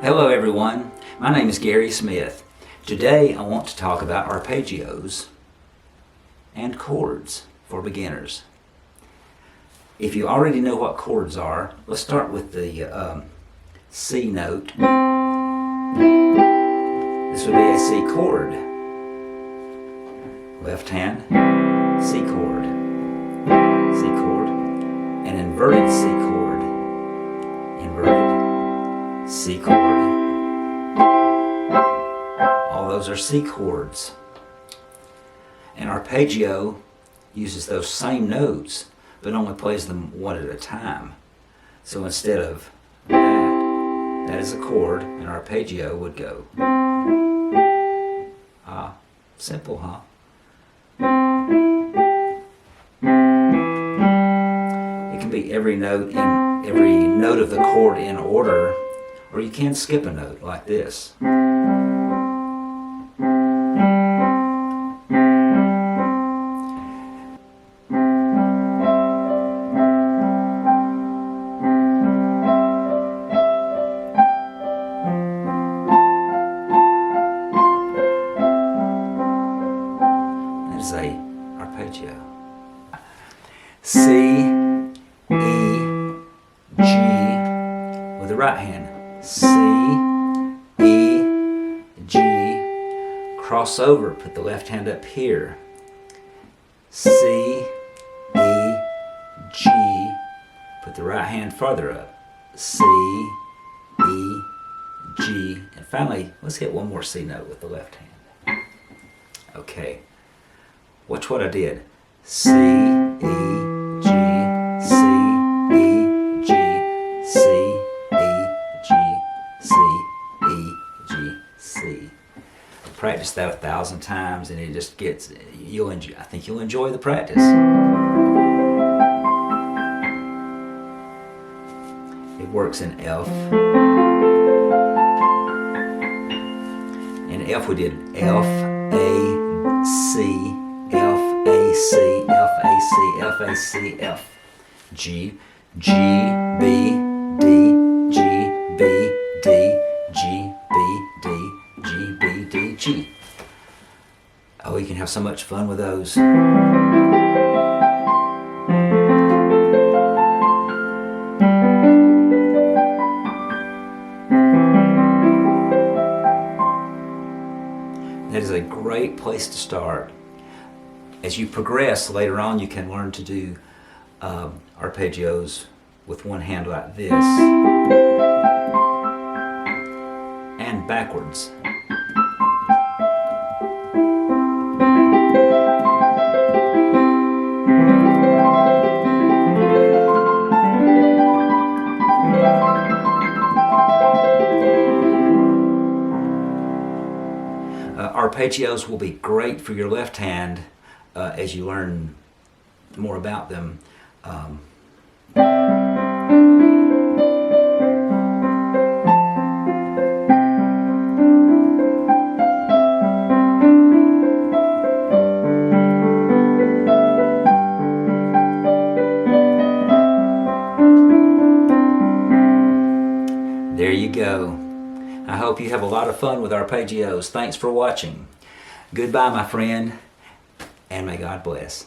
Hello everyone, my name is Gary Smith. Today I want to talk about arpeggios and chords for beginners. If you already know what chords are, let's start with the C note. This would be a C chord. Left hand, C chord, an inverted C chord, inverted C chord. All those are C chords. An arpeggio uses those same notes but only plays them one at a time. So instead of that is a chord, an arpeggio would go. Simple, huh? It can be every note of the chord in order, or you can skip a note like this. There's a arpeggio. C, E, G with the right hand. C, E, G, cross over, put the left hand up here. C, E, G, put the right hand farther up. C, E, G, and finally, let's hit one more C note with the left hand. Okay, watch what I did. C, E, G, C, E, G, C, E, G, C, E, G, C. Practice that 1,000 times and it just gets, I think you'll enjoy the practice. It works in F. In F we did F, A, C, F, A, C, F, A, C, F, A, C, F. G, G, B, D, G, B, D, G, B, D, G, B, D, G. Oh, you can have so much fun with those. That is a great place to start. As you progress later on, you can learn to do arpeggios with one hand like this and backwards. Arpeggios will be great for your left hand as you learn more about them. There you go. I hope you have a lot of fun with arpeggios. Thanks for watching. Goodbye, my friend, and may God bless.